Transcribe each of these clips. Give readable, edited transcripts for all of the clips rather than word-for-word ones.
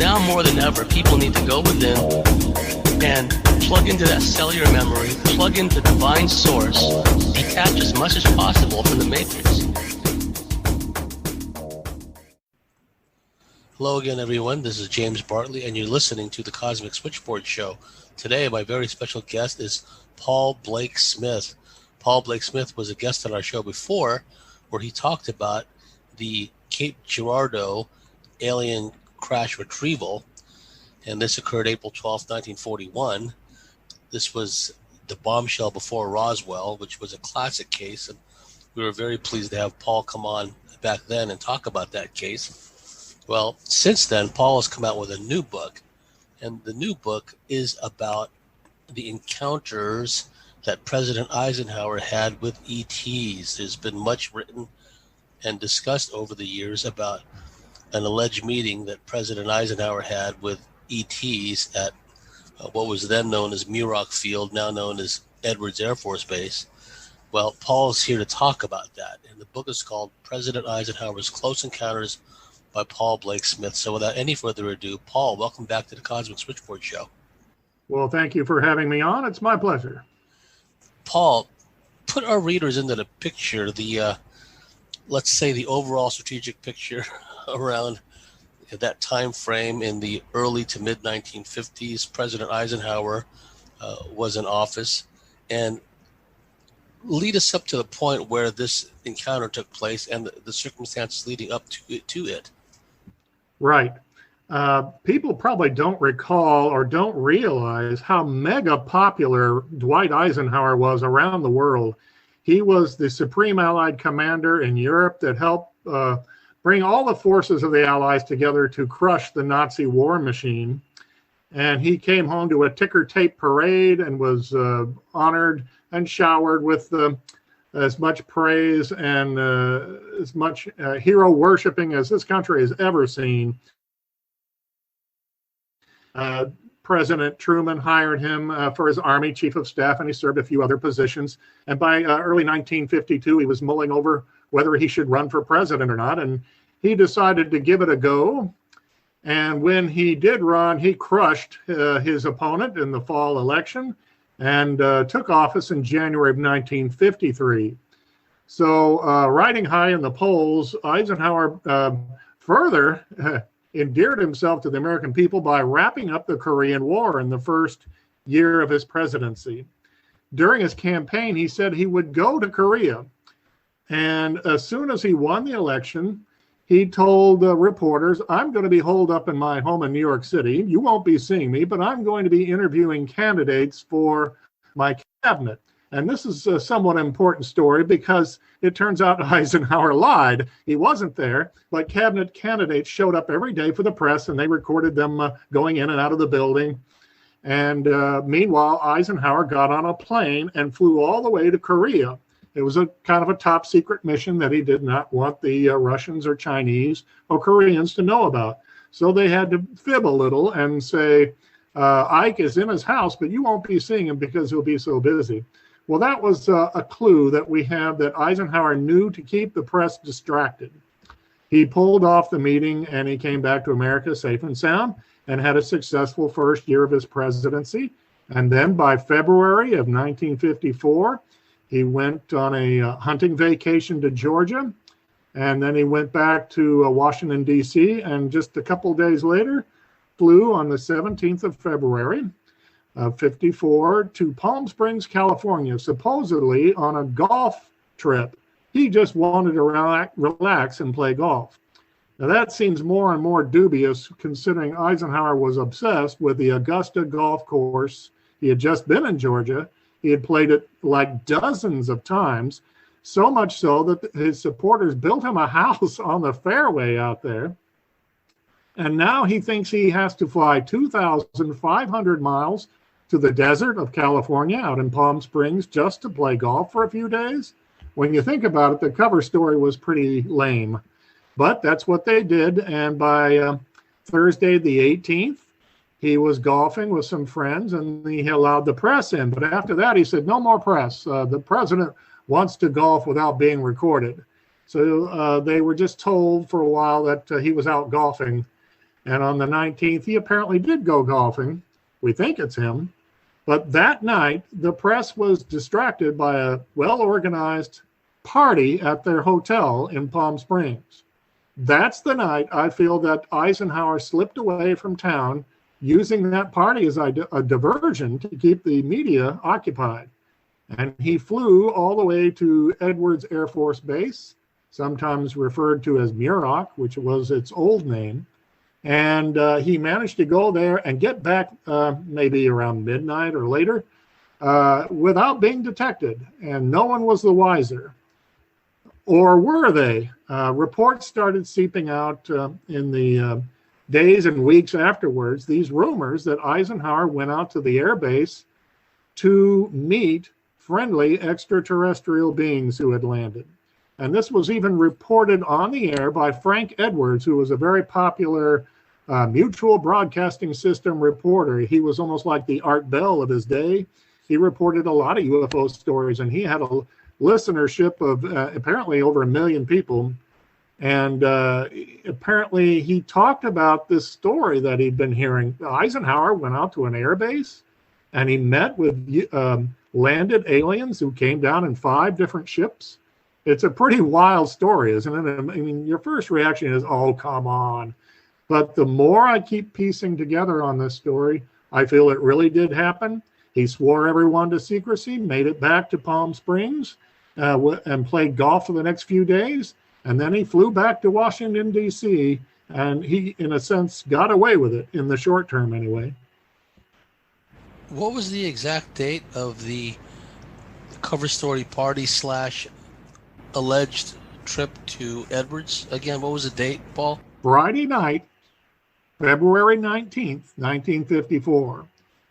now more than ever, people need to go within and plug into that cellular memory, plug into divine source, detach as much as possible from the matrix. Hello again, everyone. This is James Bartley, and you're listening to the Cosmic Switchboard Show. Today, my very special guest is Paul Blake Smith. Paul Blake Smith was a guest on our show before, where he talked about the Cape Girardeau alien crash retrieval, and this occurred April 12, 1941. This was the Bombshell Before Roswell, which was a classic case, and we were very pleased to have Paul come on back then and talk about that case. Well, since then, Paul has come out with a new book, and the new book is about the encounters that President Eisenhower had with ETs. There's been much written and discussed over the years about an alleged meeting that President Eisenhower had with ETs at what was then known as Muroc Field, now known as Edwards Air Force Base. Well, Paul's here to talk about that, and the book is called President Eisenhower's Close Encounters by Paul Blake Smith. So without any further ado, Paul, welcome back to the Cosmic Switchboard Show. Well, thank you for having me on. It's my pleasure. Paul, put our readers into the picture, let's say the overall strategic picture around that time frame in the early to mid 1950s. President Eisenhower was in office, and lead us up to the point where this encounter took place and the circumstances leading up to it. Right. People probably don't recall or don't realize how mega popular Dwight Eisenhower was around the world. He was the supreme Allied commander in Europe that helped bring all the forces of the Allies together to crush the Nazi war machine. And he came home to a ticker tape parade and was honored and showered with as much praise and as much hero worshiping as this country has ever seen. President Truman hired him for his Army Chief of Staff, and he served a few other positions. And by early 1952, he was mulling over whether he should run for president or not, and he decided to give it a go. And when he did run, he crushed his opponent in the fall election and took office in January of 1953. So riding high in the polls, Eisenhower further endeared himself to the American people by wrapping up the Korean War in the first year of his presidency. During his campaign, he said he would go to Korea. And as soon as he won the election, he told reporters, I'm going to be holed up in my home in New York City. You won't be seeing me, but I'm going to be interviewing candidates for my cabinet. And this is a somewhat important story because it turns out Eisenhower lied. He wasn't there, but cabinet candidates showed up every day for the press, and they recorded them going in and out of the building. And meanwhile, Eisenhower got on a plane and flew all the way to Korea. It was a kind of a top secret mission that he did not want the Russians or Chinese or Koreans to know about. So they had to fib a little and say, Ike is in his house, but you won't be seeing him because he'll be so busy. Well, that was a clue that we have that Eisenhower knew to keep the press distracted. He pulled off the meeting and he came back to America safe and sound and had a successful first year of his presidency. And then by February of 1954, he went on a hunting vacation to Georgia, and then he went back to Washington, D.C., and just a couple of days later flew on the 17th of February of 54 to Palm Springs, California, supposedly on a golf trip. He just wanted to relax and play golf. Now that seems more and more dubious considering Eisenhower was obsessed with the Augusta golf course. He had just been in Georgia. He had played it like dozens of times, so much so that his supporters built him a house on the fairway out there. And now he thinks he has to fly 2,500 miles to the desert of California out in Palm Springs just to play golf for a few days. When you think about it, the cover story was pretty lame. But that's what they did. And by Thursday, the 18th, he was golfing with some friends and he allowed the press in. But after that, he said, no more press. The president wants to golf without being recorded. So they were just told for a while that he was out golfing. And on the 19th, he apparently did go golfing. We think it's him. But that night, the press was distracted by a well-organized party at their hotel in Palm Springs. That's the night I feel that Eisenhower slipped away from town, using that party as a diversion to keep the media occupied. And he flew all the way to Edwards Air Force Base, sometimes referred to as Muroc, which was its old name. And he managed to go there and get back maybe around midnight or later without being detected. And no one was the wiser. Or were they? Reports started seeping out in the days and weeks afterwards, these rumors that Eisenhower went out to the air base to meet friendly extraterrestrial beings who had landed. And this was even reported on the air by Frank Edwards, who was a very popular mutual broadcasting system reporter. He was almost like the Art Bell of his day. He reported a lot of UFO stories, and he had a listenership of apparently over 1 million people. And apparently he talked about this story that he'd been hearing. Eisenhower went out to an air base and he met with landed aliens who came down in 5 different ships. It's a pretty wild story, isn't it? I mean, your first reaction is, oh, come on. But the more I keep piecing together on this story, I feel it really did happen. He swore everyone to secrecy, made it back to Palm Springs, and played golf for the next few days. And then he flew back to Washington, D.C., and he, in a sense, got away with it, in the short term anyway. What was the exact date of the cover story party / alleged trip to Edwards? Again, what was the date, Paul? Friday night, February 19th, 1954.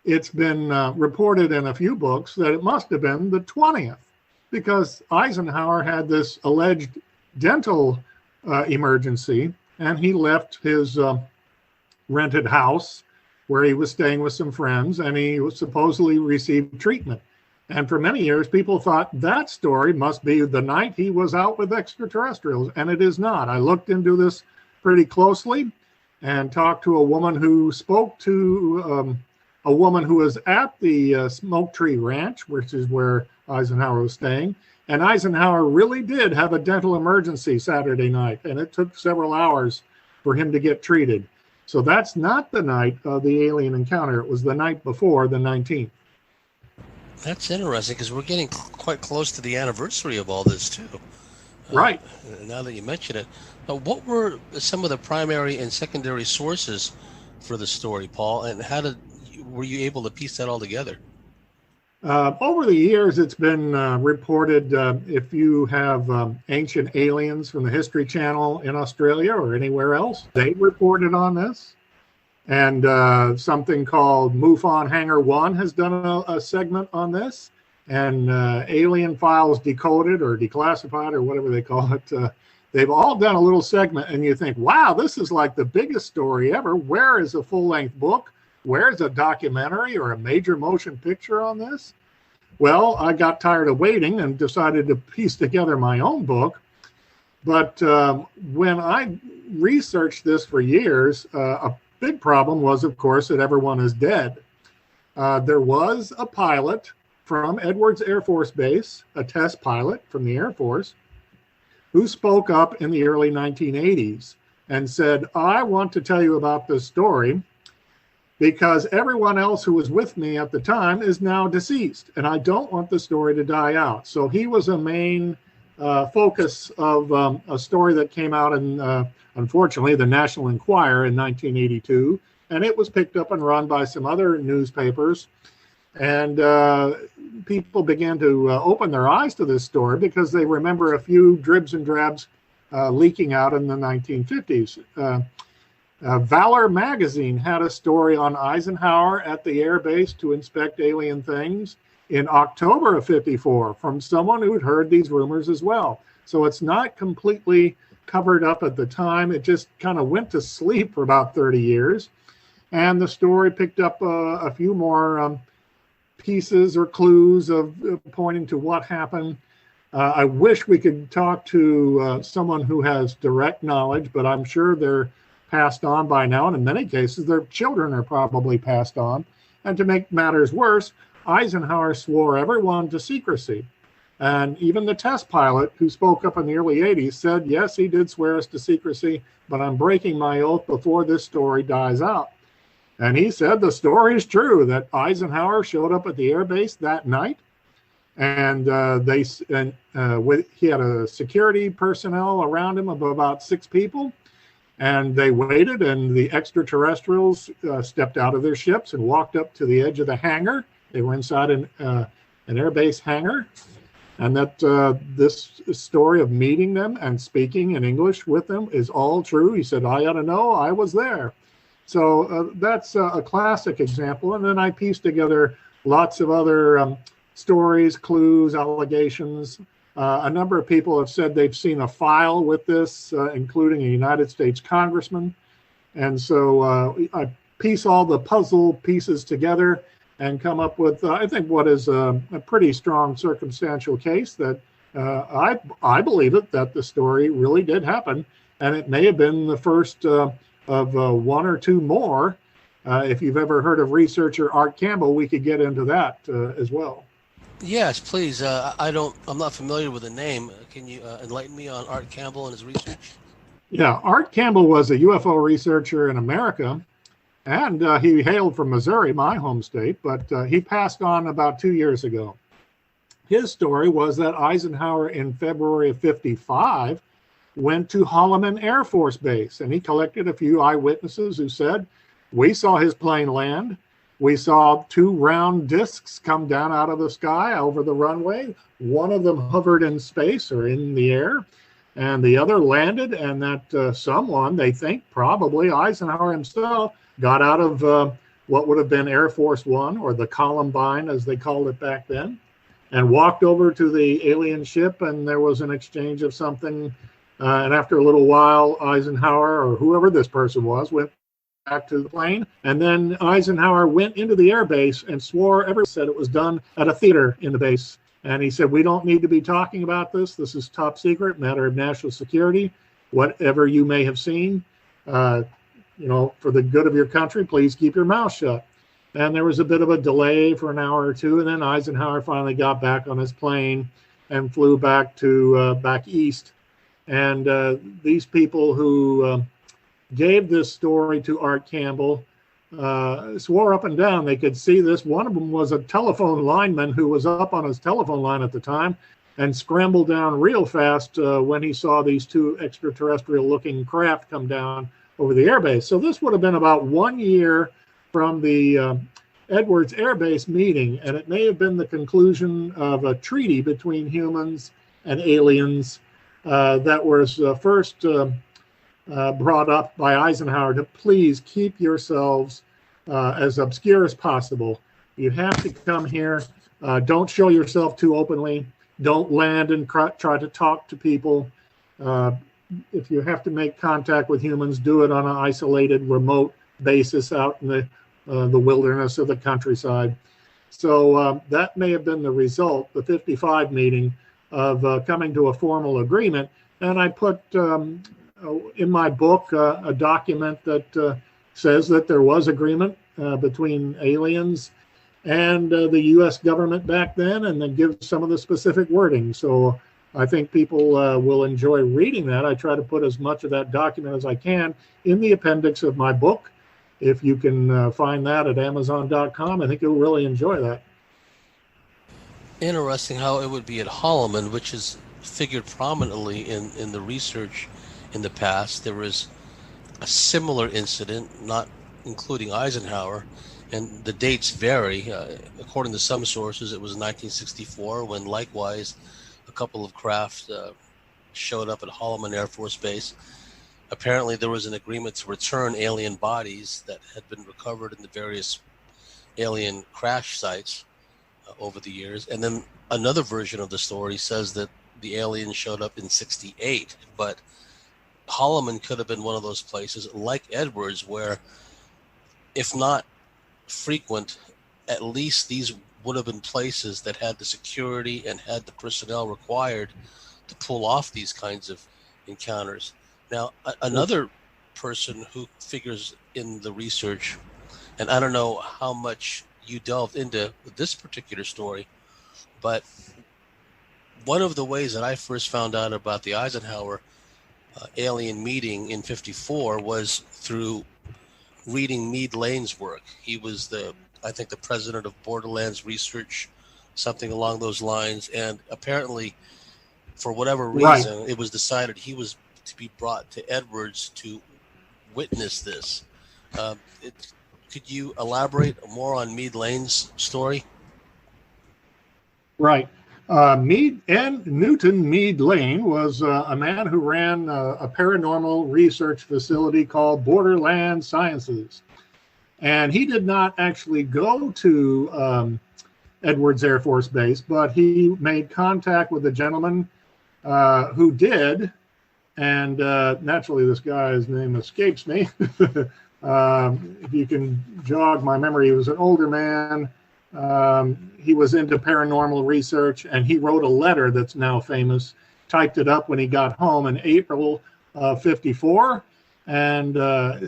It's been reported in a few books that it must have been the 20th, because Eisenhower had this alleged dental emergency, and he left his rented house where he was staying with some friends, and he was supposedly received treatment. And for many years, people thought that story must be the night he was out with extraterrestrials, and it is not. I looked into this pretty closely and talked to a woman who spoke to a woman who was at the Smoke Tree Ranch, which is where Eisenhower was staying. And Eisenhower really did have a dental emergency Saturday night, and it took several hours for him to get treated. So that's not the night of the alien encounter. It was the night before, the 19th. That's interesting, because we're getting quite close to the anniversary of all this, too. Right. Now that you mention it. What were some of the primary and secondary sources for the story, Paul, and were you able to piece that all together? Over the years, it's been reported, if you have Ancient Aliens from the History Channel in Australia or anywhere else, they reported on this. And something called MUFON Hangar 1 has done a segment on this. And Alien Files Decoded or Declassified or whatever they call it, they've all done a little segment. And you think, wow, this is like the biggest story ever. Where is a full-length book? Where's a documentary or a major motion picture on this? Well, I got tired of waiting and decided to piece together my own book. But when I researched this for years, a big problem was, of course, that everyone is dead. There was a pilot from Edwards Air Force Base, a test pilot from the Air Force, who spoke up in the early 1980s and said, I want to tell you about this story because everyone else who was with me at the time is now deceased, and I don't want the story to die out. So he was a main focus of a story that came out in, unfortunately, the National Enquirer in 1982, and it was picked up and run by some other newspapers. And people began to open their eyes to this story because they remember a few dribs and drabs leaking out in the 1950s. Valor magazine had a story on Eisenhower at the air base to inspect alien things in October of 54 from someone who had heard these rumors as well. So it's not completely covered up at the time. It just kind of went to sleep for about 30 years. And the story picked up a few more pieces or clues of pointing to what happened. I wish we could talk to someone who has direct knowledge, but I'm sure they're passed on by now, and in many cases, their children are probably passed on. And to make matters worse, Eisenhower swore everyone to secrecy. And even the test pilot who spoke up in the early 80s said, yes, he did swear us to secrecy, but I'm breaking my oath before this story dies out. And he said the story is true, that Eisenhower showed up at the air base that night, and he had a security personnel around him of about 6 people, and they waited, and the extraterrestrials stepped out of their ships and walked up to the edge of the hangar. They were inside an air base hangar, and that this story of meeting them and speaking in English with them is all true. He said, I ought to know, I was there. So that's a classic example. And then I pieced together lots of other stories, clues, allegations. A number of people have said they've seen a file with this, including a United States congressman. And so I piece all the puzzle pieces together and come up with, I think, what is a pretty strong circumstantial case that I believe it, that the story really did happen. And it may have been the first of 1 or 2 more. If you've ever heard of researcher Art Campbell, we could get into that as well. Yes, please. I'm not familiar with the name. Can you enlighten me on Art Campbell and his research? Yeah, Art Campbell was a UFO researcher in America, and he hailed from Missouri, my home state, but he passed on about 2 years ago. His story was that Eisenhower in February of 55 went to Holloman Air Force Base, and he collected a few eyewitnesses who said, we saw his plane land. We saw 2 round discs come down out of the sky over the runway. One of them hovered in space or in the air, and the other landed, and that someone, they think probably Eisenhower himself, got out of what would have been Air Force One, or the Columbine as they called it back then, and walked over to the alien ship, and there was an exchange of something. And after a little while, Eisenhower, or whoever this person was, went back to the plane. And then Eisenhower went into the air base and swore, everyone said it was done at a theater in the base. And he said, we don't need to be talking about this. This is top secret, matter of national security. Whatever you may have seen, for the good of your country, please keep your mouth shut. And there was a bit of a delay for an hour or 2. And then Eisenhower finally got back on his plane and flew back east. And these people who gave this story to Art Campbell swore up and down they could see this. One of them was a telephone lineman who was up on his telephone line at the time and scrambled down real fast when he saw these 2 extraterrestrial-looking craft come down over the airbase. So this would have been about 1 year from the Edwards Air Base meeting, and it may have been the conclusion of a treaty between humans and aliens that was first brought up by Eisenhower to please keep yourselves as obscure as possible. You have to come here. Don't show yourself too openly. Don't land and try to talk to people. If you have to make contact with humans, do it on an isolated, remote basis out in the wilderness of the countryside. So that may have been the result, the 55 meeting, of coming to a formal agreement. And I put in my book a document that says that there was agreement between aliens and the U.S. government back then, and then gives some of the specific wording. So I think people will enjoy reading that. I try to put as much of that document as I can in the appendix of my book. If you can find that at Amazon.com, I think you'll really enjoy that. Interesting how it would be at Holloman, which has figured prominently in the research in the past. There was a similar incident, not including Eisenhower, and the dates vary. According to some sources, it was 1964 when likewise a couple of craft showed up at Holloman Air Force Base. Apparently there was an agreement to return alien bodies that had been recovered in the various alien crash sites over the years. And then another version of the story says that the aliens showed up in 68, but Holloman could have been one of those places like Edwards where, if not frequent, at least these would have been places that had the security and had the personnel required to pull off these kinds of encounters. Now, another person who figures in the research, and I don't know how much you delved into this particular story, but one of the ways that I first found out about the Eisenhower alien meeting in '54 was through reading Meade Lane's work. He was I think the president of Borderlands Research, something along those lines, and apparently, for whatever reason, Right. it was decided he was to be brought to Edwards to witness this. Could you elaborate more on Meade Lane's story? Right. Newton Meade Lane was a man who ran a paranormal research facility called Borderland Sciences. And he did not actually go to Edwards Air Force Base, but he made contact with a gentleman who did. And naturally, this guy's name escapes me. If you can jog my memory, he was an older man. He was into paranormal research, and he wrote a letter that's now famous, typed it up when he got home in April of '54, and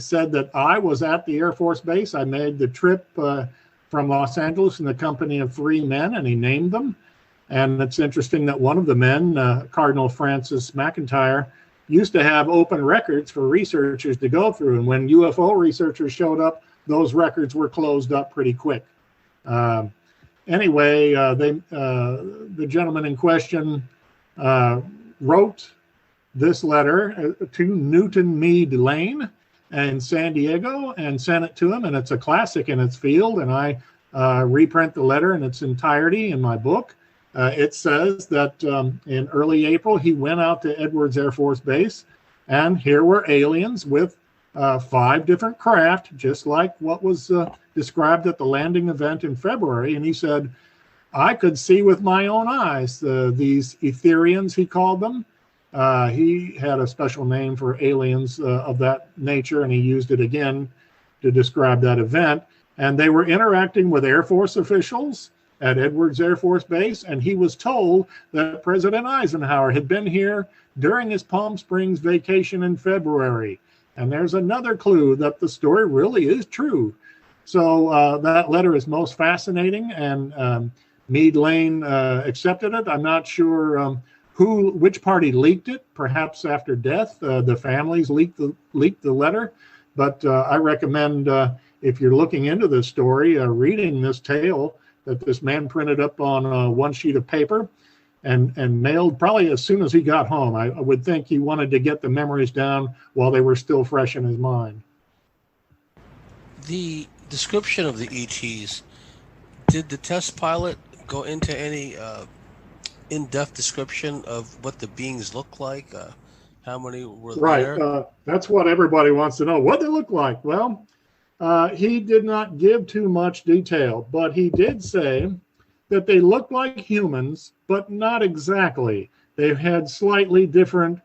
said that I was at the Air Force Base. I made the trip from Los Angeles in the company of 3 men, and he named them. And it's interesting that one of the men, Cardinal Francis McIntyre, used to have open records for researchers to go through. And when UFO researchers showed up, those records were closed up pretty quick. Anyway, the gentleman in question wrote this letter to Newton Meade Lane in San Diego and sent it to him, and it's a classic in its field, and I reprint the letter in its entirety in my book. It says that in early April, he went out to Edwards Air Force Base, and here were aliens with 5 different craft, just like what was described at the landing event in February. And he said, I could see with my own eyes these Etherians, he called them. He had a special name for aliens of that nature, and he used it again to describe that event. And they were interacting with Air Force officials at Edwards Air Force Base, and he was told that President Eisenhower had been here during his Palm Springs vacation in February. And there's another clue that the story really is true. So that letter is most fascinating, and Meade Lane accepted it. I'm not sure which party leaked it, perhaps after death. The families leaked the letter. But I recommend, if you're looking into this story, reading this tale that this man printed up on 1 sheet of paper and mailed probably as soon as he got home. I would think he wanted to get the memories down while they were still fresh in his mind. The description of the ETs, did the test pilot go into any in-depth description of what the beings look like? How many were there? Right. That's what everybody wants to know. What they look like? Well, he did not give too much detail, but he did say that they looked like humans, but not exactly. They had slightly different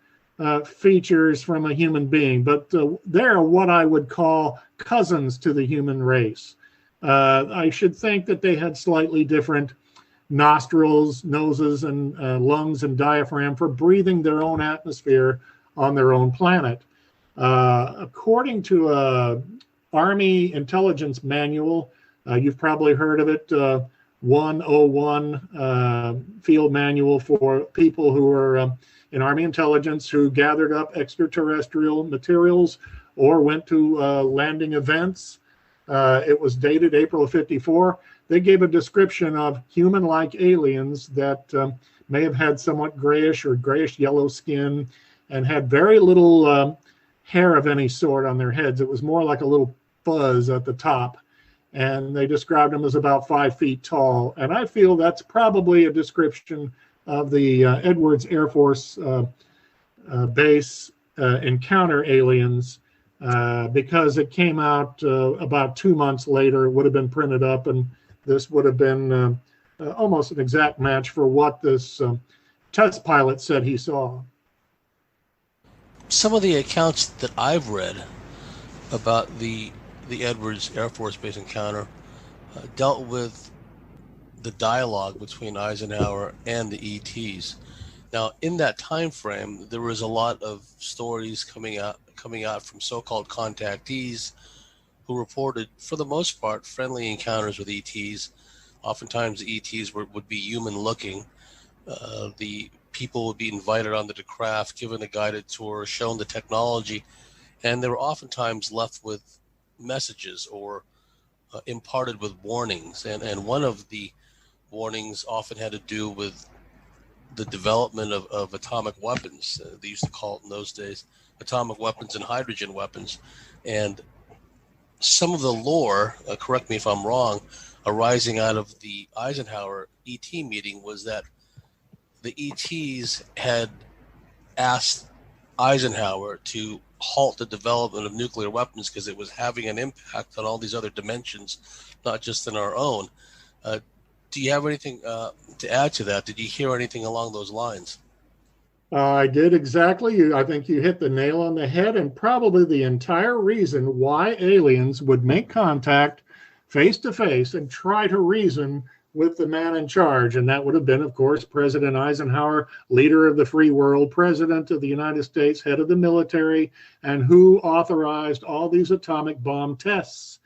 features from a human being, but they're what I would call cousins to the human race. I should think that they had slightly different nostrils, noses, and lungs and diaphragm for breathing their own atmosphere on their own planet. According to an Army intelligence manual, you've probably heard of it, 101 field manual for people who are in Army intelligence who gathered up extraterrestrial materials or went to landing events. It was dated April of '54. They gave a description of human-like aliens that may have had somewhat grayish or grayish-yellow skin and had very little hair of any sort on their heads. It was more like a little fuzz at the top. And they described them as about 5 feet tall. And I feel that's probably a description of the Edwards Air Force Base encounter aliens, because it came out about 2 months later. It would have been printed up, and this would have been almost an exact match for what this test pilot said he saw. Some of the accounts that I've read about the Edwards Air Force Base encounter dealt with the dialogue between Eisenhower and the ETs. Now, in that time frame, there was a lot of stories coming coming out from so-called contactees who reported, for the most part, friendly encounters with ETs. Oftentimes the ETs would be human-looking. The people would be invited onto the craft, given a guided tour, shown the technology, and they were oftentimes left with messages or imparted with warnings. And one of the warnings often had to do with the development of atomic weapons. They used to call it in those days atomic weapons and hydrogen weapons. And some of the lore, correct me if I'm wrong, arising out of the Eisenhower ET meeting was that the ETs had asked Eisenhower to halt the development of nuclear weapons because it was having an impact on all these other dimensions, not just in our own. Do you have anything to add to that? Did you hear anything along those lines? I did exactly. I think you hit the nail on the head, and probably the entire reason why aliens would make contact face to face and try to reason with the man in charge. And that would have been, of course, President Eisenhower, leader of the free world, president of the United States, head of the military, and who authorized all these atomic bomb tests.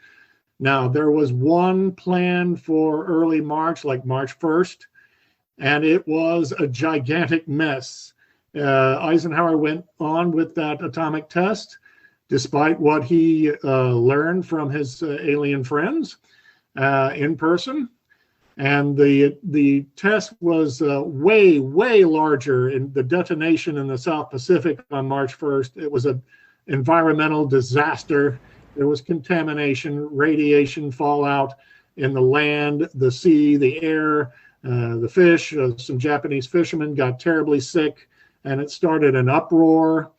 Now, there was one planned for early March, like March 1st, and it was a gigantic mess. Eisenhower went on with that atomic test, despite what he learned from his alien friends in person. And the test was way, way larger. In the detonation in the South Pacific on March 1st, it was an environmental disaster. There was contamination, radiation fallout in the land, the sea, the air, the fish. Some Japanese fishermen got terribly sick, and it started an uproar.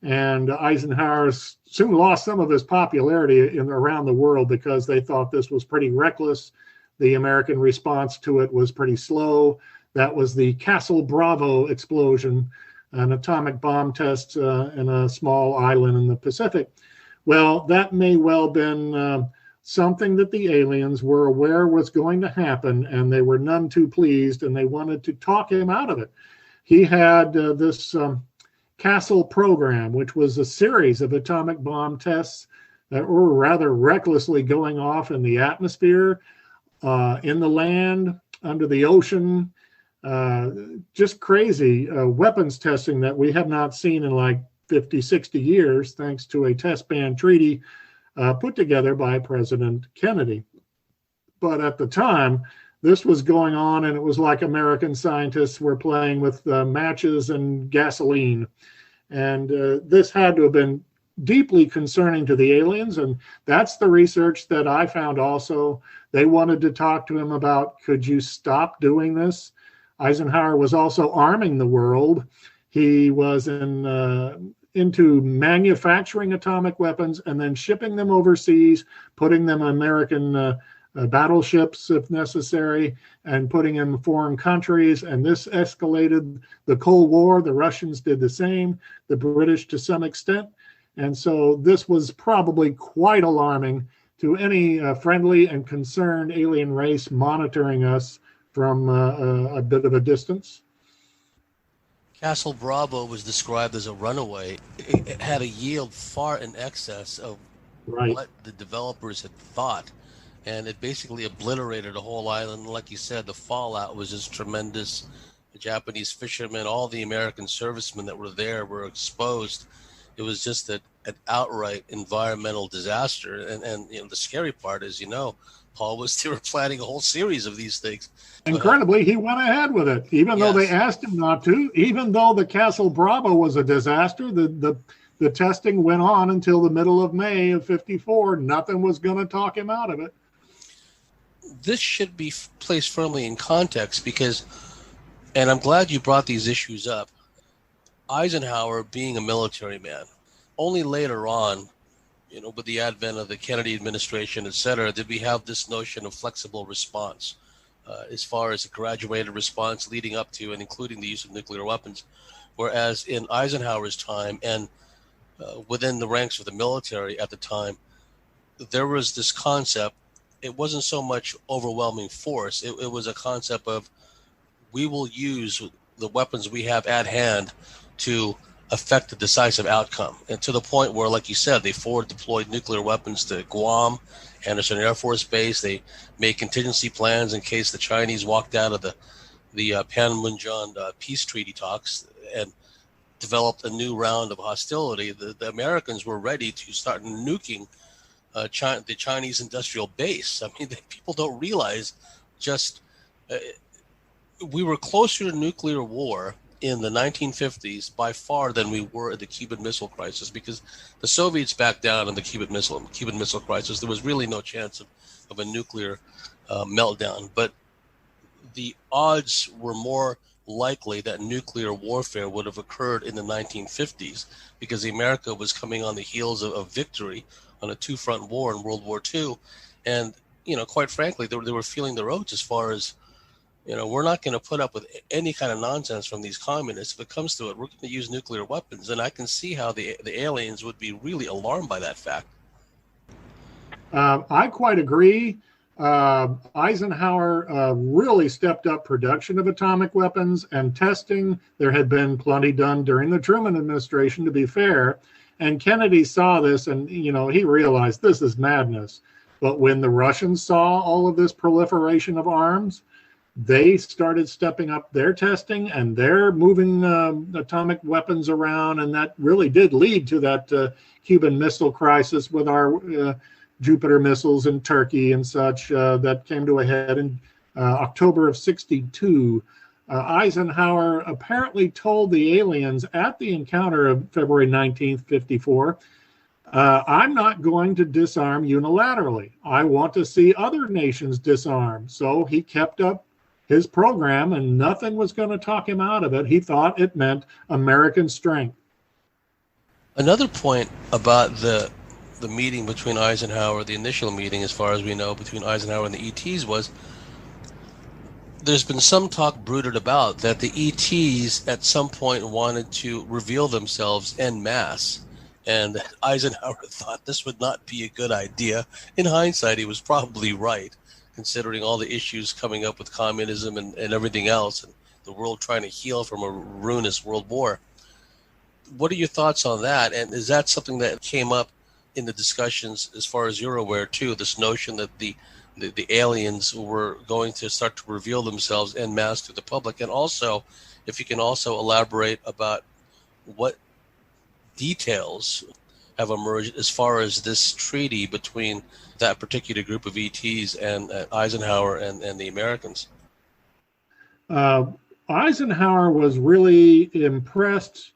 And Eisenhower soon lost some of his popularity around the world because they thought this was pretty reckless. The American response to it was pretty slow. That was the Castle Bravo explosion, an atomic bomb test in a small island in the Pacific. Well, that may well have been something that the aliens were aware was going to happen, and they were none too pleased, and they wanted to talk him out of it. He had this Castle program, which was a series of atomic bomb tests that were rather recklessly going off in the atmosphere, in the land, under the ocean, just crazy weapons testing that we have not seen in like 50, 60 years, thanks to a test ban treaty put together by President Kennedy. But at the time, this was going on, and it was like American scientists were playing with matches and gasoline. And this had to have been deeply concerning to the aliens, and that's the research that I found also. They wanted to talk to him about, could you stop doing this? Eisenhower was also arming the world. He was into manufacturing atomic weapons and then shipping them overseas, putting them on American battleships if necessary, and putting them in foreign countries. And this escalated the Cold War. The Russians did the same, the British to some extent. And so this was probably quite alarming to any friendly and concerned alien race monitoring us from a bit of a distance. Castle Bravo was described as a runaway. It had a yield far in excess of what the developers had thought. And it basically obliterated the whole island. Like you said, the fallout was just tremendous. The Japanese fishermen, all the American servicemen that were there were exposed. It was just an outright environmental disaster. And you know, the scary part is, Paul, was they were planning a whole series of these things. Incredibly, he went ahead with it, even though they asked him not to. Even though the Castle Bravo was a disaster, the testing went on until the middle of May of '54. Nothing was going to talk him out of it. This should be placed firmly in context because, and I'm glad you brought these issues up, Eisenhower being a military man, only later on, with the advent of the Kennedy administration, et cetera, did we have this notion of flexible response as far as a graduated response leading up to and including the use of nuclear weapons. Whereas in Eisenhower's time and within the ranks of the military at the time, there was this concept. It wasn't so much overwhelming force. It was a concept of we will use the weapons we have at hand to affect the decisive outcome. And to the point where, like you said, they forward deployed nuclear weapons to Guam, Anderson Air Force Base. They made contingency plans in case the Chinese walked out of the Panmunjom peace treaty talks and developed a new round of hostility. The Americans were ready to start nuking the Chinese industrial base. I mean, people don't realize just we were closer to nuclear war in the 1950s by far than we were at the Cuban Missile Crisis, because the Soviets backed down in the Cuban Missile Crisis. There was really no chance of a nuclear meltdown, but the odds were more likely that nuclear warfare would have occurred in the 1950s, because America was coming on the heels of victory on a two-front war in World War II. And, quite frankly, they were feeling their oats as far as, we're not going to put up with any kind of nonsense from these communists. If it comes to it, we're going to use nuclear weapons. And I can see how the aliens would be really alarmed by that fact. I quite agree. Eisenhower really stepped up production of atomic weapons and testing. There had been plenty done during the Truman administration, to be fair. And Kennedy saw this and, he realized this is madness. But when the Russians saw all of this proliferation of arms, they started stepping up their testing and they're moving atomic weapons around. And that really did lead to that Cuban Missile Crisis with our Jupiter missiles in Turkey and such that came to a head in October of '62. Eisenhower apparently told the aliens at the encounter of February 19th, '54, I'm not going to disarm unilaterally. I want to see other nations disarm. So he kept up his program and nothing was going to talk him out of it. He thought it meant American strength. Another point about the meeting between Eisenhower, the initial meeting, as far as we know, between Eisenhower and the ETs, was there's been some talk brooded about that the ETs at some point wanted to reveal themselves en masse, and Eisenhower thought this would not be a good idea. In hindsight, he was probably right, considering all the issues coming up with communism and everything else, and the world trying to heal from a ruinous world war. What are your thoughts on that? And is that something that came up in the discussions, as far as you're aware, too, this notion that the aliens were going to start to reveal themselves en masse to the public? And also, if you can also elaborate about what details have emerged as far as this treaty between that particular group of ETs and Eisenhower and the Americans. Eisenhower was really impressed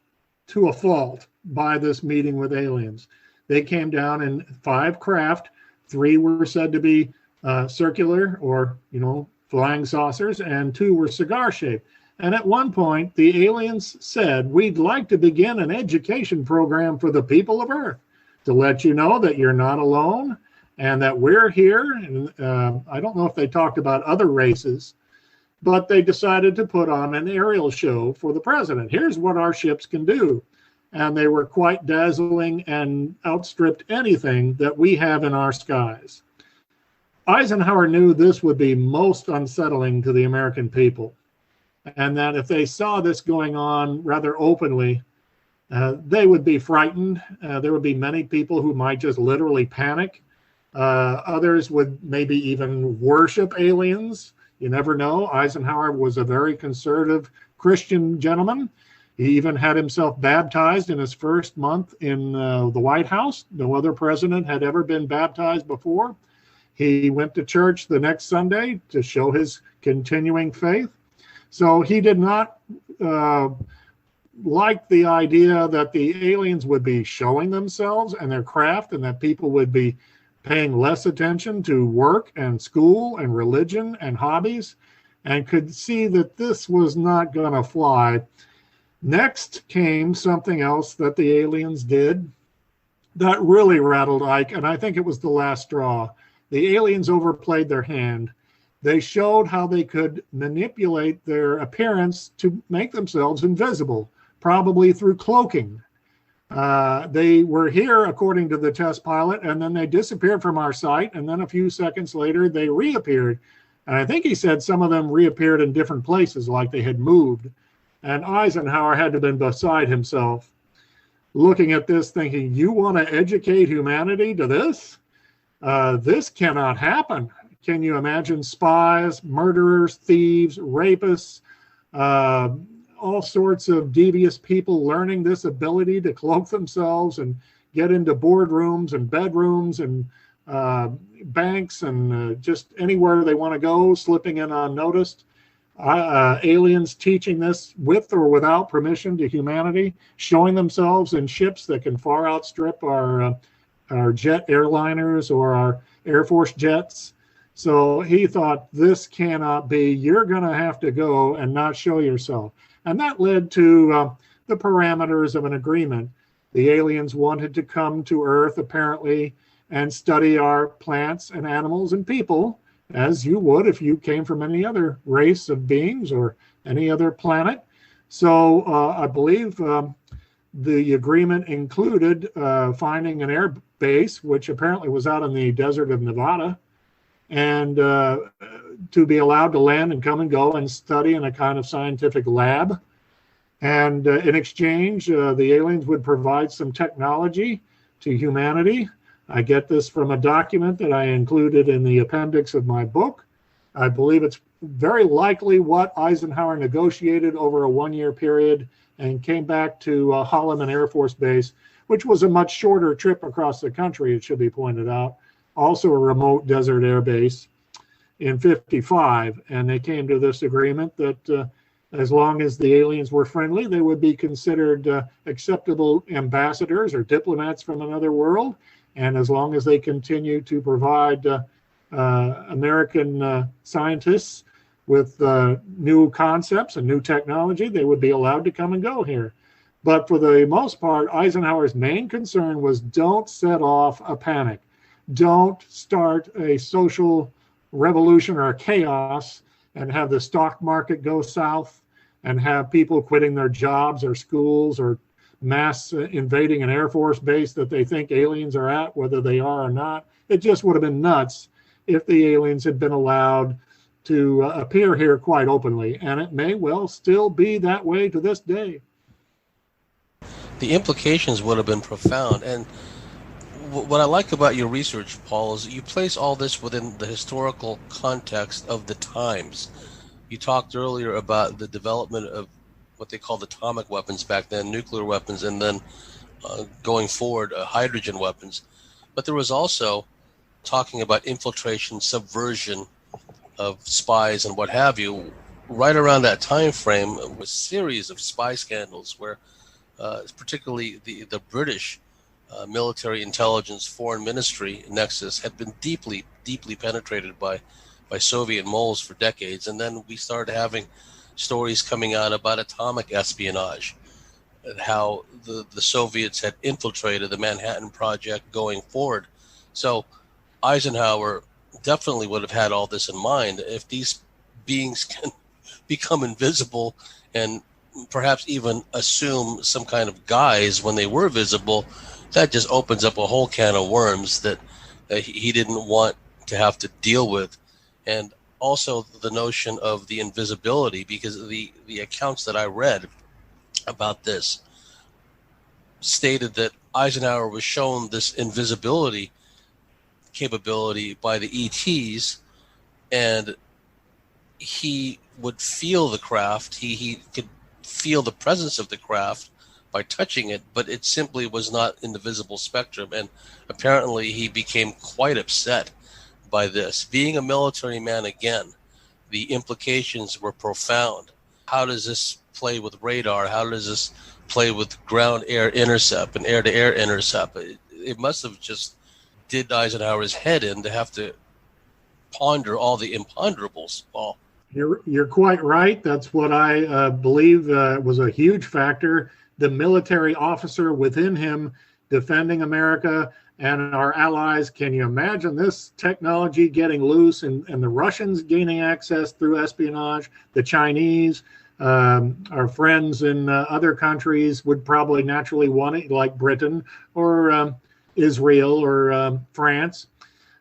to a fault by this meeting with aliens. They came down in 5 craft. 3 were said to be circular or, flying saucers, and 2 were cigar-shaped. And at one point, the aliens said, we'd like to begin an education program for the people of Earth to let you know that you're not alone and that we're here. And I don't know if they talked about other races, but they decided to put on an aerial show for the president. Here's what our ships can do. And they were quite dazzling and outstripped anything that we have in our skies. Eisenhower knew this would be most unsettling to the American people, and that if they saw this going on rather openly, they would be frightened. There would be many people who might just literally panic. Others would maybe even worship aliens. You never know. Eisenhower was a very conservative Christian gentleman. He even had himself baptized in his first month in the White House. No other president had ever been baptized before. He went to church the next Sunday to show his continuing faith. So he did not like the idea that the aliens would be showing themselves and their craft, and that people would be paying less attention to work and school and religion and hobbies, and could see that this was not going to fly. Next came something else that the aliens did that really rattled Ike, and I think it was the last straw. The aliens overplayed their hand. They showed how they could manipulate their appearance to make themselves invisible, probably through cloaking. They were here, according to the test pilot, and then they disappeared from our sight, and then a few seconds later, they reappeared. And I think he said some of them reappeared in different places, like they had moved. And Eisenhower had to have been beside himself. looking at this thinking, you want to educate humanity to this? This cannot happen. Can you imagine spies, murderers, thieves, rapists, all sorts of devious people learning this ability to cloak themselves and get into boardrooms and bedrooms and banks and just anywhere they want to go, slipping in unnoticed? Aliens teaching this with or without permission to humanity, showing themselves in ships that can far outstrip our jet airliners or our Air Force jets. So he thought, this cannot be. You're going to have to go and not show yourself. And that led to the parameters of an agreement. The aliens wanted to come to Earth, apparently, and study our plants and animals and people, as you would if you came from any other race of beings or any other planet. So I believe the agreement included finding an air base, which apparently was out in the desert of Nevada, and to be allowed to land and come and go and study in a kind of scientific lab. And in exchange, the aliens would provide some technology to humanity. I get this from a document that I included in the appendix of my book. I believe it's very likely what Eisenhower negotiated over a one-year period and came back to Holloman Air Force Base, which was a much shorter trip across the country, it should be pointed out, also a remote desert air base, in 55. And they came to this agreement that as long as the aliens were friendly, they would be considered acceptable ambassadors or diplomats from another world. And as long as they continue to provide American scientists with new concepts and new technology, they would be allowed to come and go here. But for the most part, Eisenhower's main concern was, don't set off a panic. Don't start a social revolution or a chaos and have the stock market go south and have people quitting their jobs or schools or mass invading an Air Force base that they think aliens are at, whether they are or not. It just would have been nuts if the aliens had been allowed to appear here quite openly. And it may well still be that way to this day. The implications would have been profound. And what I like about your research, Paul, is you place all this within the historical context of the times. You talked earlier about the development of what they called atomic weapons back then, nuclear weapons, and then going forward, hydrogen weapons. But there was also talking about infiltration, subversion of spies and what have you. Right around that time frame was a series of spy scandals where particularly the British military intelligence foreign ministry nexus had been deeply penetrated by Soviet moles for decades. And then we started having stories coming out about atomic espionage, and how the Soviets had infiltrated the Manhattan Project going forward. So Eisenhower definitely would have had all this in mind. If these beings can become invisible and perhaps even assume some kind of guise when they were visible, that just opens up a whole can of worms that he didn't want to have to deal with. And also the notion of the invisibility, because the accounts that I read about this stated that Eisenhower was shown this invisibility capability by the ETs, and he would feel the craft. He could feel the presence of the craft by touching it, but it simply was not in the visible spectrum. And apparently he became quite upset by this. Being a military man again, the implications were profound. How does this play with radar? How does this play with ground-air intercept and air-to-air intercept? It must have just did Eisenhower's head in to have to ponder all the imponderables, Paul. You're quite right. That's what I believe was a huge factor. The military officer within him defending America and our allies. Can you imagine this technology getting loose and the Russians gaining access through espionage? The Chinese, our friends in other countries would probably naturally want it, like Britain or Israel or France.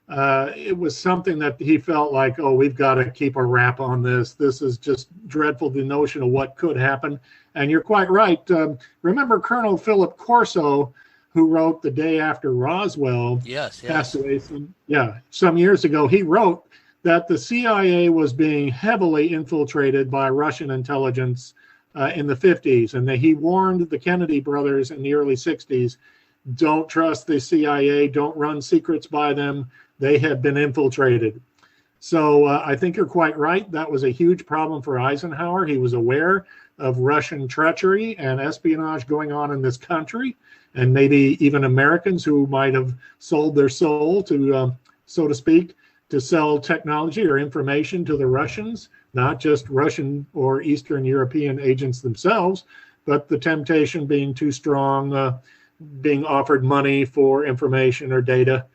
it was something that he felt like, oh, we've got to keep a wrap on this. This is just dreadful, the notion of what could happen. And you're quite right. Remember Colonel Philip Corso, who wrote The Day After Roswell, passed away some years ago. He wrote that the CIA was being heavily infiltrated by Russian intelligence in the 50s, and that he warned the Kennedy brothers in the early 60s, don't trust the CIA, don't run secrets by them. They have been infiltrated. So I think you're quite right. That was a huge problem for Eisenhower. He was aware of Russian treachery and espionage going on in this country, and maybe even Americans who might have sold their soul to, so to speak, to sell technology or information to the Russians, not just Russian or Eastern European agents themselves, but the temptation being too strong, being offered money for information or data.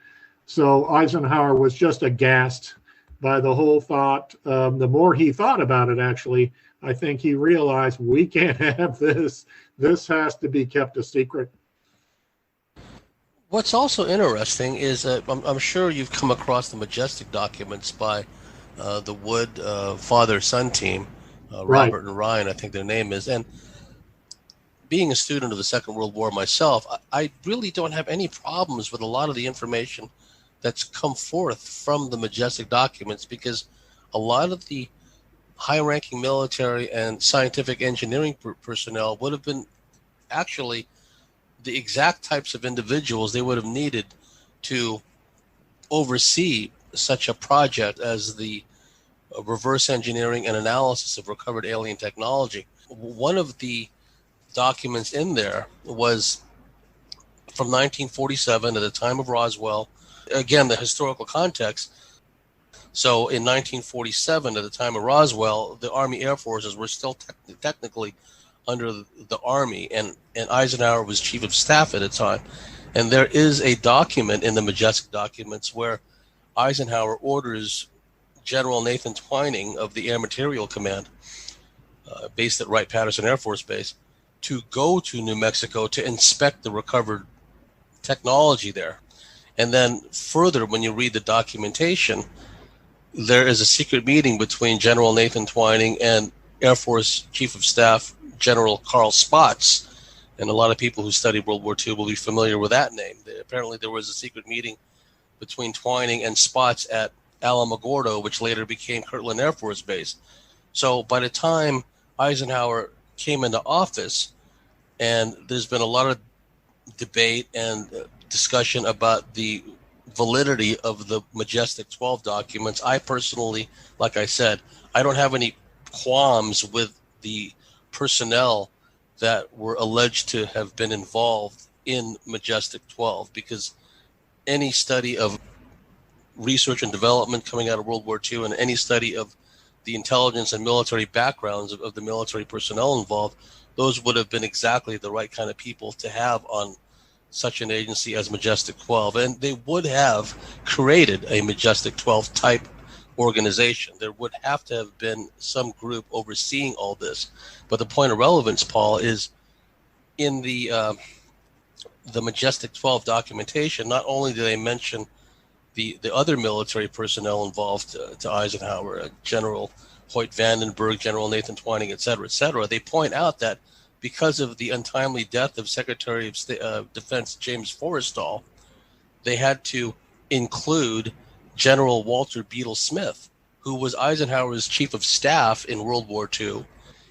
So Eisenhower was just aghast by the whole thought. The more he thought about it, actually, I think he realized we can't have this. This has to be kept a secret. What's also interesting is I'm sure you've come across the Majestic Documents by the Wood father-son team, Robert and Ryan, I think their name is. And being a student of the Second World War myself, I really don't have any problems with a lot of the information that's come forth from the Majestic Documents, because a lot of the high-ranking military and scientific engineering personnel would have been actually the exact types of individuals they would have needed to oversee such a project as the reverse engineering and analysis of recovered alien technology. One of the documents in there was from 1947, at the time of Roswell. Again, the historical context. So in 1947, at the time of Roswell, the Army Air Forces were still technically under the Army, and Eisenhower was Chief of Staff at the time. And there is a document in the Majestic Documents where Eisenhower orders General Nathan Twining of the Air Material Command, based at Wright-Patterson Air Force Base, to go to New Mexico to inspect the recovered technology there. And then further, when you read the documentation, there is a secret meeting between General Nathan Twining and Air Force Chief of Staff General Carl Spaatz. And a lot of people who studied World War II will be familiar with that name. Apparently there was a secret meeting between Twining and Spaatz at Alamogordo, which later became Kirtland Air Force Base. So by the time Eisenhower came into office, and there's been a lot of debate and discussion about the validity of the Majestic 12 documents. I personally, like I said, I don't have any qualms with the personnel that were alleged to have been involved in Majestic 12, because any study of research and development coming out of World War II and any study of the intelligence and military backgrounds of the military personnel involved, those would have been exactly the right kind of people to have on such an agency as Majestic 12. And they would have created a Majestic 12 type organization. There would have to have been some group overseeing all this. But the point of relevance, Paul, is in the Majestic 12 documentation, not only do they mention the other military personnel involved to Eisenhower, General Hoyt Vandenberg, General Nathan Twining, et cetera, they point out that because of the untimely death of Secretary of Defense James Forrestal, they had to include General Walter Beadle Smith, who was Eisenhower's Chief of Staff in World War II,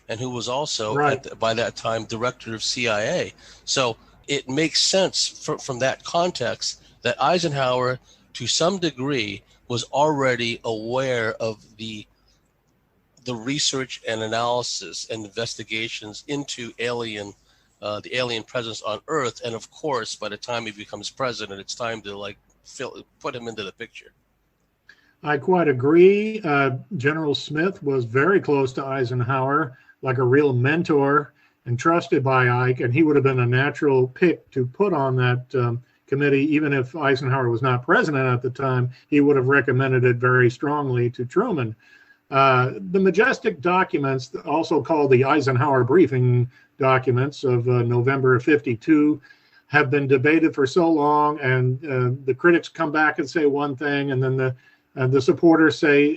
and who was also, by that time, Director of CIA. So it makes sense from that context that Eisenhower, to some degree, was already aware of the research and analysis and investigations into the alien presence on Earth. And of course, by the time he becomes president, it's time to put him into the picture. I quite agree. General Smith was very close to Eisenhower, like a real mentor and trusted by Ike, and he would have been a natural pick to put on that committee. Even if Eisenhower was not president at the time, he would have recommended it very strongly to Truman. The Majestic Documents, also called the Eisenhower Briefing Documents of November of '52, have been debated for so long, and the critics come back and say one thing, and then the supporters say,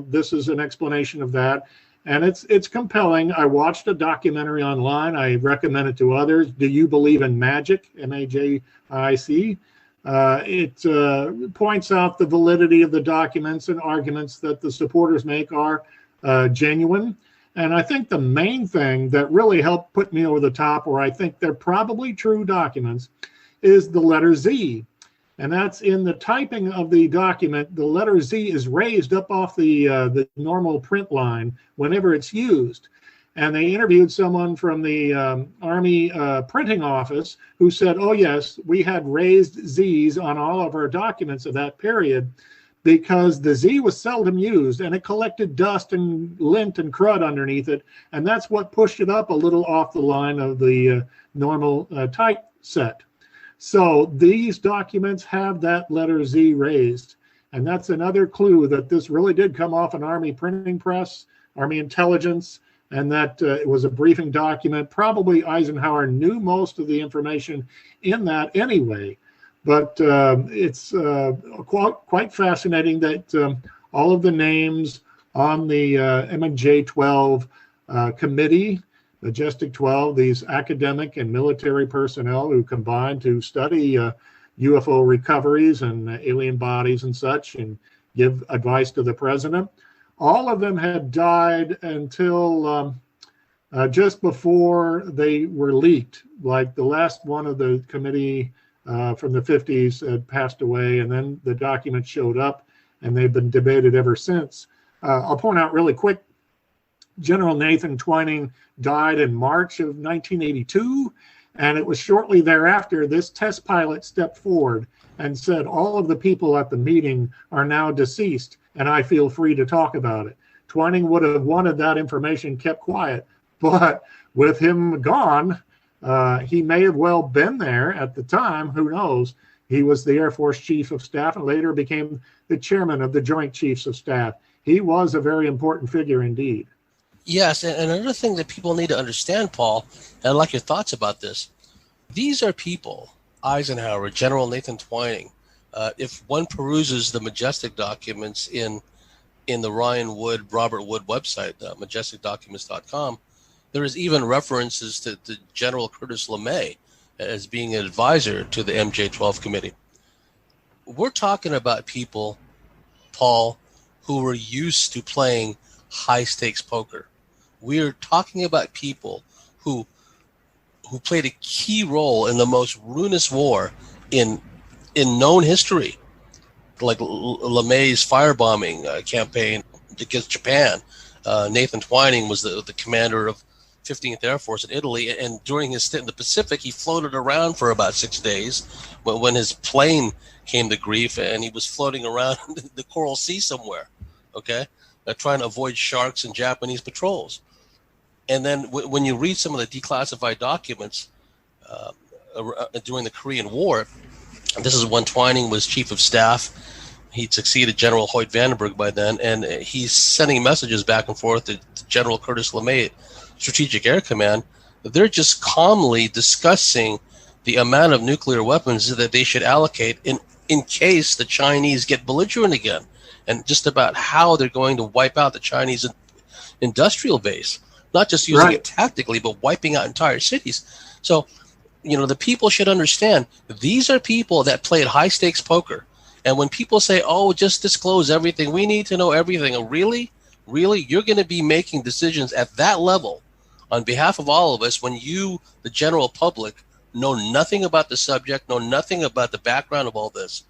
this is an explanation of that. And it's compelling. I watched a documentary online. I recommend it to others. Do You Believe in Magic? MAJIC. It points out the validity of the documents and arguments that the supporters make are genuine. And I think the main thing that really helped put me over the top, where I think they're probably true documents, is the letter Z. And that's in the typing of the document. The letter Z is raised up off the normal print line whenever it's used. And they interviewed someone from the Army printing office who said, oh, yes, we had raised Zs on all of our documents of that period because the Z was seldom used, and it collected dust and lint and crud underneath it. And that's what pushed it up a little off the line of the normal typeset. So these documents have that letter Z raised. And that's another clue that this really did come off an Army printing press, Army intelligence, and that it was a briefing document. Probably Eisenhower knew most of the information in that anyway. But it's quite fascinating that all of the names on the MJ-12 committee, Majestic 12, these academic and military personnel who combined to study UFO recoveries and alien bodies and such and give advice to the president, all of them had died until just before they were leaked. Like the last one of the committee from the 50s had passed away, and then the documents showed up, and they've been debated ever since. I'll point out really quick, General Nathan Twining died in March of 1982, and it was shortly thereafter this test pilot stepped forward and said, all of the people at the meeting are now deceased, and I feel free to talk about it. Twining would have wanted that information kept quiet, but with him gone, he may have well been there at the time, who knows. He was the Air Force Chief of Staff and later became the chairman of the Joint Chiefs of Staff. He was a very important figure indeed. Yes, and another thing that people need to understand, Paul, and I'd like your thoughts about this. These are people, Eisenhower, General Nathan Twining. If one peruses the Majestic Documents in the Robert Wood website, majesticdocuments.com, there is even references to General Curtis LeMay as being an advisor to the MJ-12 committee. We're talking about people, Paul, who were used to playing high-stakes poker. We're talking about people who played a key role in the most ruinous war in known history, like LeMay's firebombing campaign against Japan. Nathan Twining was the commander of 15th Air Force in Italy, and during his stint in the Pacific, he floated around for about 6 days when his plane came to grief, and he was floating around the Coral Sea somewhere, okay, trying to avoid sharks and Japanese patrols. And then when you read some of the declassified documents during the Korean War, this is when Twining was chief of staff. He'd succeeded General Hoyt Vandenberg by then, and he's sending messages back and forth to General Curtis LeMay, Strategic Air Command. They're just calmly discussing the amount of nuclear weapons that they should allocate in case the Chinese get belligerent again, and just about how they're going to wipe out the Chinese industrial base, not just using it tactically, but wiping out entire cities. So, the people should understand these are people that played high stakes poker. And when people say, oh, just disclose everything, we need to know everything. Really, you're going to be making decisions at that level on behalf of all of us when you, the general public, know nothing about the subject, know nothing about the background of all this.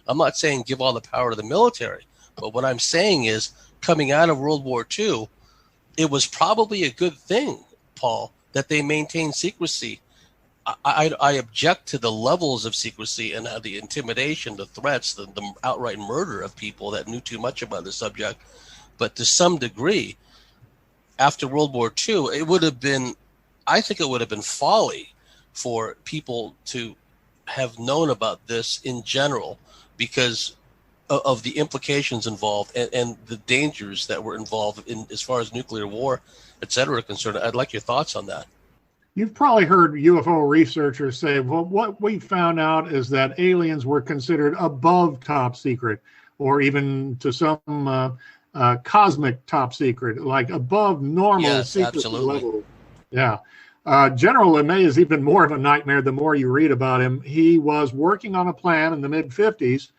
I'm not saying give all the power to the military, but what I'm saying is coming out of World War II, it was probably a good thing, Paul, that they maintained secrecy. I object to the levels of secrecy and the intimidation, the threats, the outright murder of people that knew too much about the subject. But to some degree, after World War II, I think it would have been folly for people to have known about this in general because of the implications involved and the dangers that were involved in as far as nuclear war, et cetera, are concerned. I'd like your thoughts on that. You've probably heard UFO researchers say, well, what we found out is that aliens were considered above top secret, or even to some cosmic top secret, like above normal secrecy level. Yeah. General LeMay is even more of a nightmare the more you read about him. He was working on a plan in the mid-50s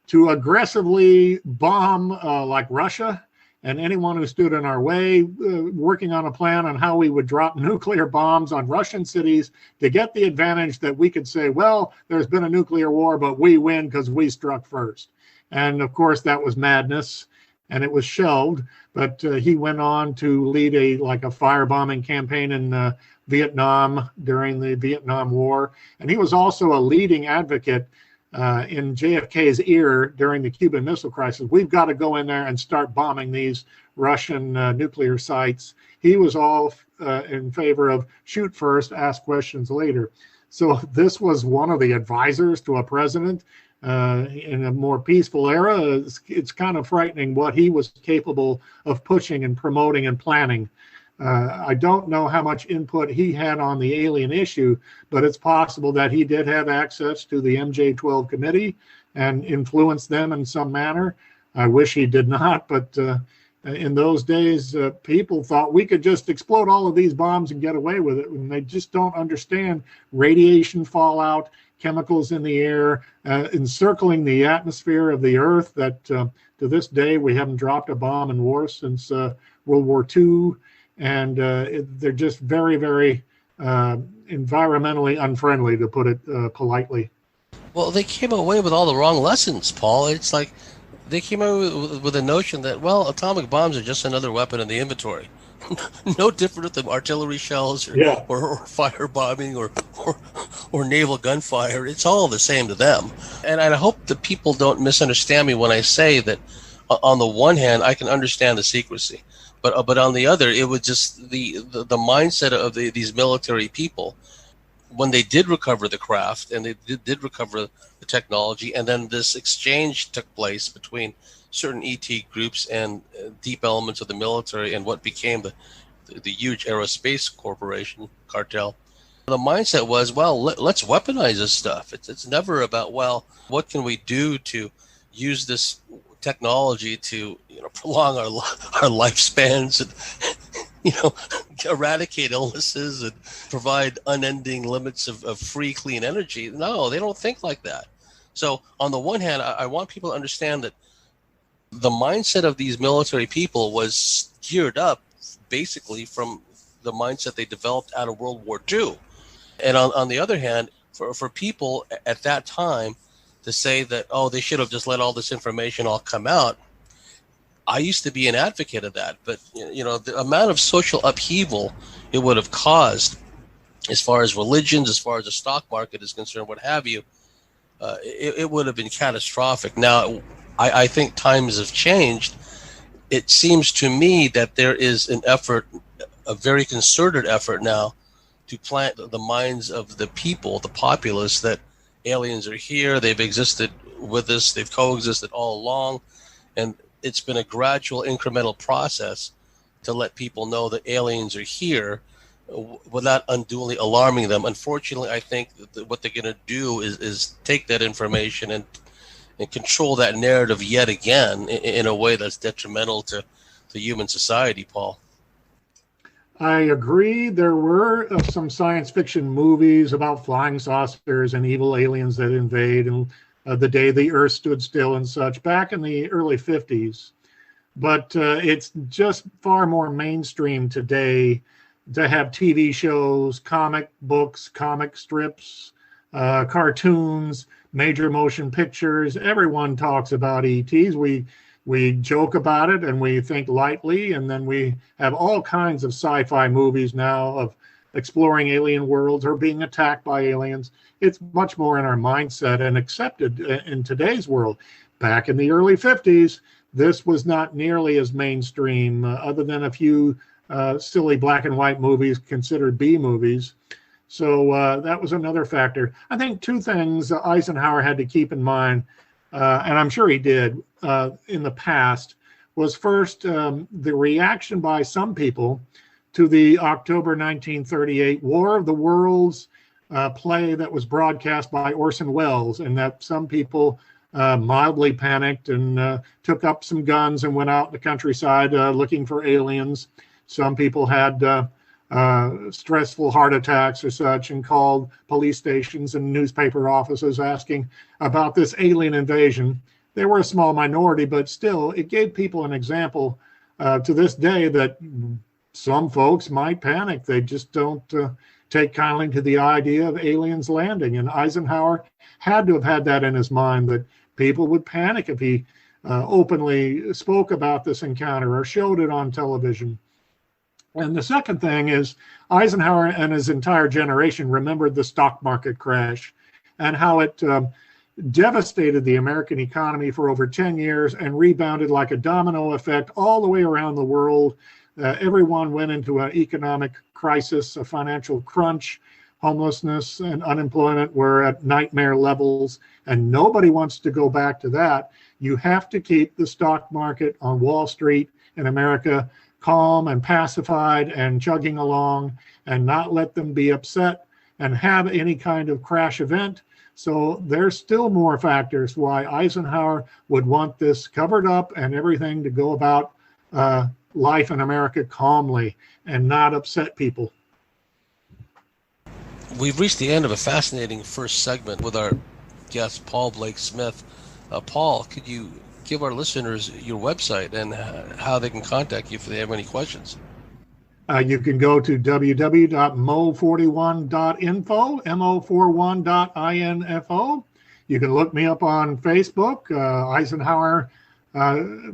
to aggressively bomb like Russia and anyone who stood in our way, working on a plan on how we would drop nuclear bombs on Russian cities to get the advantage that we could say, well, there's been a nuclear war, but we win because we struck first. And of course, that was madness, and it was shelved. But he went on to lead a firebombing campaign in Vietnam during the Vietnam War. And he was also a leading advocate in JFK's ear during the Cuban Missile Crisis. We've got to go in there and start bombing these Russian nuclear sites. He was all in favor of shoot first, ask questions later. So this was one of the advisors to a president in a more peaceful era. It's kind of frightening what he was capable of pushing and promoting and planning. I don't know how much input he had on the alien issue, but it's possible that he did have access to the MJ-12 committee and influenced them in some manner. I wish he did not, but in those days, people thought we could just explode all of these bombs and get away with it, and they just don't understand radiation fallout, chemicals in the air, encircling the atmosphere of the Earth, that to this day we haven't dropped a bomb in war since World War II. And they're just very, very environmentally unfriendly, to put it politely. Well, they came away with all the wrong lessons, Paul. It's like they came away with a notion that, well, atomic bombs are just another weapon in the inventory. No different than artillery shells or firebombing or naval gunfire. It's all the same to them. And I hope that people don't misunderstand me when I say that on the one hand, I can understand the secrecy. But on the other, it was just the mindset of these military people when they did recover the craft and they did recover the technology, and then this exchange took place between certain ET groups and deep elements of the military and what became the huge aerospace corporation cartel. The mindset was, well, let's weaponize this stuff. It's never about, well, what can we do to use this technology to prolong our lifespans and eradicate illnesses and provide unending limits of free clean energy. No, they don't think like that. So on the one hand, I want people to understand that the mindset of these military people was geared up basically from the mindset they developed out of World War II. And on the other hand, for people at that time to say that, oh, they should have just let all this information all come out, I used to be an advocate of that. But, the amount of social upheaval it would have caused as far as religions, as far as the stock market is concerned, what have you, it would have been catastrophic. Now, I think times have changed. It seems to me that there is an effort, a very concerted effort now, to plant the minds of the people, the populace, that aliens are here, they've existed with us, they've coexisted all along, and it's been a gradual incremental process to let people know that aliens are here without unduly alarming them. Unfortunately, I think that what they're going to do is take that information and control that narrative yet again in a way that's detrimental to human society, Paul. I agree. There were some science fiction movies about flying saucers and evil aliens that invade, and the day the Earth stood still and such, back in the early 50s. But it's just far more mainstream today to have TV shows, comic books, comic strips, cartoons, major motion pictures. Everyone talks about ETs. We joke about it and we think lightly, and then we have all kinds of sci-fi movies now of exploring alien worlds or being attacked by aliens. It's much more in our mindset and accepted in today's world. Back in the early 50s, this was not nearly as mainstream, other than a few silly black and white movies considered B movies. So that was another factor. I think two things Eisenhower had to keep in mind, and I'm sure he did in the past, was first the reaction by some people to the October 1938 War of the Worlds play that was broadcast by Orson Welles, and that some people mildly panicked and took up some guns and went out in the countryside looking for aliens. Some people had stressful heart attacks or such and called police stations and newspaper offices asking about this alien invasion. They were a small minority, but still, it gave people an example to this day that some folks might panic. They just don't take kindly to the idea of aliens landing. And Eisenhower had to have had that in his mind, that people would panic if he openly spoke about this encounter or showed it on television. And the second thing is Eisenhower and his entire generation remembered the stock market crash and how it devastated the American economy for over 10 years and rebounded like a domino effect all the way around the world. Everyone went into an economic crisis, a financial crunch. Homelessness and unemployment were at nightmare levels, and nobody wants to go back to that. You have to keep the stock market on Wall Street in America calm and pacified and chugging along, and not let them be upset and have any kind of crash event. So there's still more factors why Eisenhower would want this covered up and everything to go about life in America calmly and not upset people. We've reached the end of a fascinating first segment with our guest, Paul Blake Smith. Paul, could you give our listeners your website and how they can contact you if they have any questions? You can go to www.mo41.info, mo41.info. You can look me up on Facebook. Eisenhower,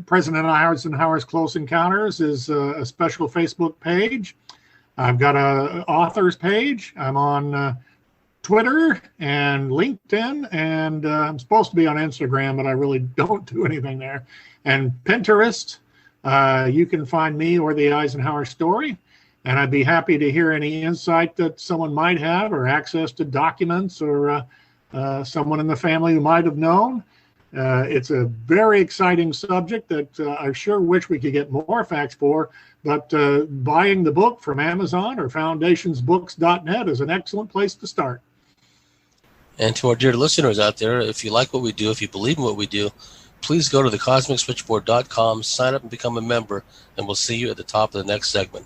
President Eisenhower's Close Encounters is a special Facebook page. I've got an authors page. I'm on Twitter and LinkedIn, and I'm supposed to be on Instagram, but I really don't do anything there. And Pinterest, you can find me or the Eisenhower story, and I'd be happy to hear any insight that someone might have or access to documents or someone in the family who might have known. It's a very exciting subject that I sure wish we could get more facts for, but buying the book from Amazon or foundationsbooks.net is an excellent place to start. And to our dear listeners out there, if you like what we do, if you believe in what we do, please go to thecosmicswitchboard.com, sign up and become a member, and we'll see you at the top of the next segment.